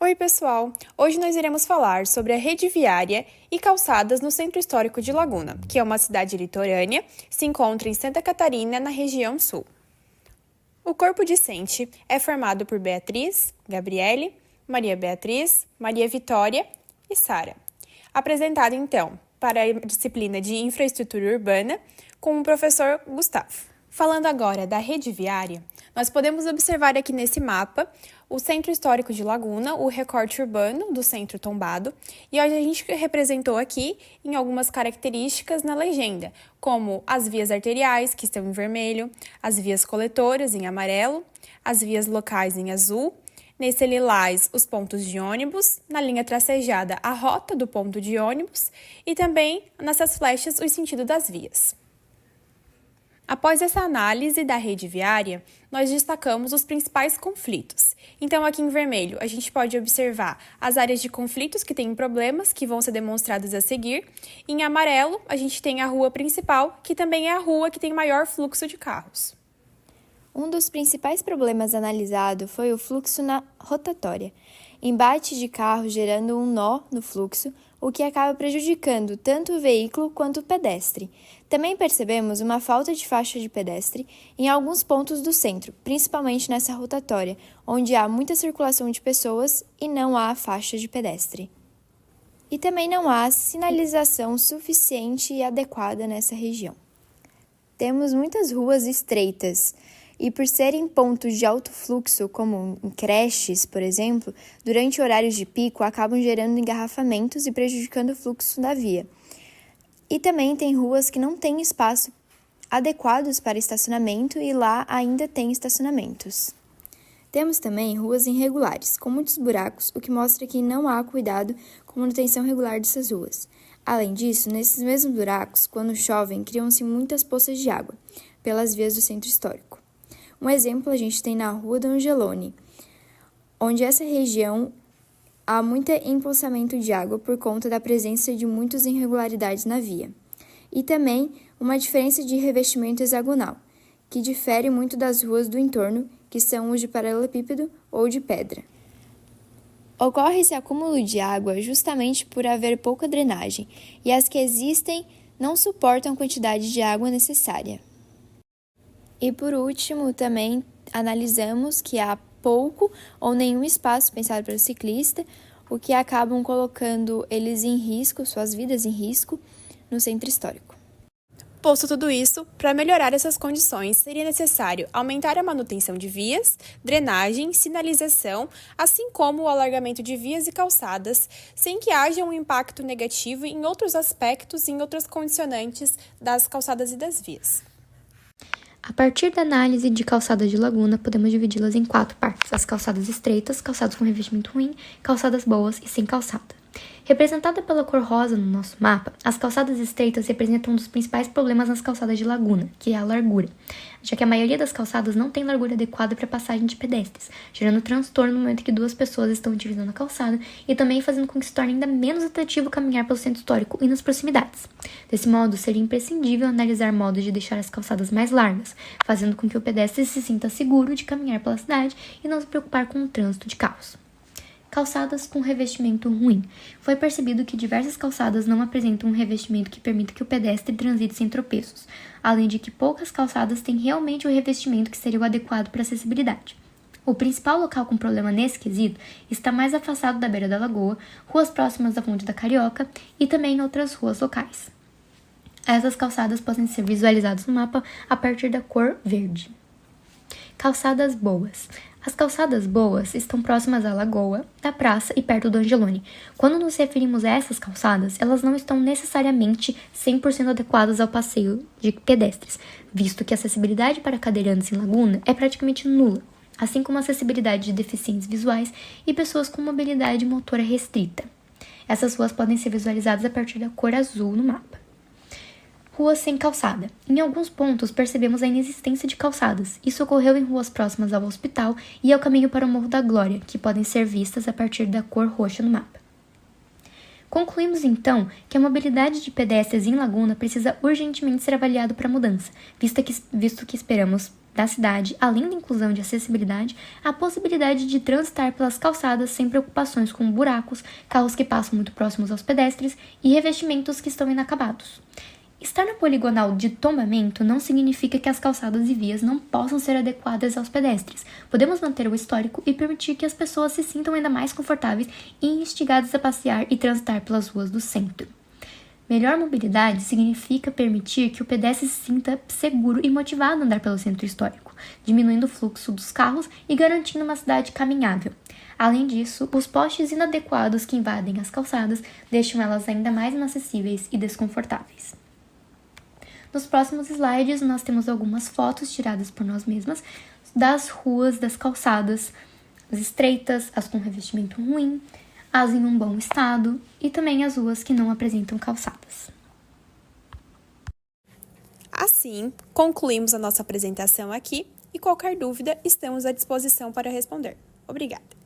Oi, pessoal! Hoje nós iremos falar sobre a rede viária e calçadas no Centro Histórico de Laguna, que é uma cidade litorânea, se encontra em Santa Catarina, na região sul. O corpo discente é formado por Beatriz, Gabriele, Maria Beatriz, Maria Vitória e Sara. Apresentado, então, para a disciplina de Infraestrutura Urbana com o professor Gustavo. Falando agora da rede viária, nós podemos observar aqui nesse mapa o Centro Histórico de Laguna, o recorte urbano do centro tombado, e hoje a gente representou aqui em algumas características na legenda, como as vias arteriais, que estão em vermelho, as vias coletoras em amarelo, as vias locais em azul, nesse lilás os pontos de ônibus, na linha tracejada a rota do ponto de ônibus e também nessas flechas o sentido das vias. Após essa análise da rede viária, nós destacamos os principais conflitos. Então, aqui em vermelho, a gente pode observar as áreas de conflitos que têm problemas, que vão ser demonstradas a seguir. Em amarelo, a gente tem a rua principal, que também é a rua que tem maior fluxo de carros. Um dos principais problemas analisado foi o fluxo na rotatória, embate de carros gerando um nó no fluxo, o que acaba prejudicando tanto o veículo quanto o pedestre. Também percebemos uma falta de faixa de pedestre em alguns pontos do centro, principalmente nessa rotatória, onde há muita circulação de pessoas e não há faixa de pedestre. E também não há sinalização suficiente e adequada nessa região. Temos muitas ruas estreitas, e por serem pontos de alto fluxo, como em creches, por exemplo, durante horários de pico acabam gerando engarrafamentos e prejudicando o fluxo da via. E também tem ruas que não têm espaço adequados para estacionamento e lá ainda tem estacionamentos. Temos também ruas irregulares, com muitos buracos, o que mostra que não há cuidado com a manutenção regular dessas ruas. Além disso, nesses mesmos buracos, quando chovem, criam-se muitas poças de água pelas vias do centro histórico. Um exemplo a gente tem na Rua do Angelone, onde essa região há muito empoçamento de água por conta da presença de muitas irregularidades na via. E também uma diferença de revestimento hexagonal, que difere muito das ruas do entorno, que são os de paralelepípedo ou de pedra. Ocorre esse acúmulo de água justamente por haver pouca drenagem, e as que existem não suportam a quantidade de água necessária. E por último, também analisamos que há pouco ou nenhum espaço pensado para o ciclista, o que acabam colocando eles em risco, suas vidas em risco, no centro histórico. Posto tudo isso, para melhorar essas condições, seria necessário aumentar a manutenção de vias, drenagem, sinalização, assim como o alargamento de vias e calçadas, sem que haja um impacto negativo em outros aspectos e em outras condicionantes das calçadas e das vias. A partir da análise de calçadas de Laguna, podemos dividi-las em 4 partes: as calçadas estreitas, calçadas com revestimento ruim, calçadas boas e sem calçada. Representada pela cor rosa no nosso mapa, as calçadas estreitas representam um dos principais problemas nas calçadas de Laguna, que é a largura, já que a maioria das calçadas não tem largura adequada para passagem de pedestres, gerando transtorno no momento que duas pessoas estão utilizando a calçada e também fazendo com que se torne ainda menos atrativo caminhar pelo centro histórico e nas proximidades. Desse modo, seria imprescindível analisar modos de deixar as calçadas mais largas, fazendo com que o pedestre se sinta seguro de caminhar pela cidade e não se preocupar com o trânsito de carros. Calçadas com revestimento ruim. Foi percebido que diversas calçadas não apresentam um revestimento que permita que o pedestre transite sem tropeços, além de que poucas calçadas têm realmente o revestimento que seria o adequado para acessibilidade. O principal local com problema nesse quesito está mais afastado da beira da lagoa, ruas próximas da Ponte da Carioca e também em outras ruas locais. Essas calçadas podem ser visualizadas no mapa a partir da cor verde. Calçadas boas. As calçadas boas estão próximas à lagoa, da praça e perto do Angelone. Quando nos referimos a essas calçadas, elas não estão necessariamente 100% adequadas ao passeio de pedestres, visto que a acessibilidade para cadeirantes em Laguna é praticamente nula, assim como a acessibilidade de deficientes visuais e pessoas com mobilidade motora restrita. Essas ruas podem ser visualizadas a partir da cor azul no mapa. Ruas sem calçada. Em alguns pontos percebemos a inexistência de calçadas. Isso ocorreu em ruas próximas ao hospital e ao caminho para o Morro da Glória, que podem ser vistas a partir da cor roxa no mapa. Concluímos então que a mobilidade de pedestres em Laguna precisa urgentemente ser avaliada para a mudança, visto que esperamos da cidade, além da inclusão de acessibilidade, a possibilidade de transitar pelas calçadas sem preocupações com buracos, carros que passam muito próximos aos pedestres e revestimentos que estão inacabados. Estar na poligonal de tombamento não significa que as calçadas e vias não possam ser adequadas aos pedestres. Podemos manter o histórico e permitir que as pessoas se sintam ainda mais confortáveis e instigadas a passear e transitar pelas ruas do centro. Melhor mobilidade significa permitir que o pedestre se sinta seguro e motivado a andar pelo centro histórico, diminuindo o fluxo dos carros e garantindo uma cidade caminhável. Além disso, os postes inadequados que invadem as calçadas deixam elas ainda mais inacessíveis e desconfortáveis. Nos próximos slides, nós temos algumas fotos tiradas por nós mesmas das ruas, das calçadas, as estreitas, as com revestimento ruim, as em um bom estado e também as ruas que não apresentam calçadas. Assim, concluímos a nossa apresentação aqui e qualquer dúvida estamos à disposição para responder. Obrigada!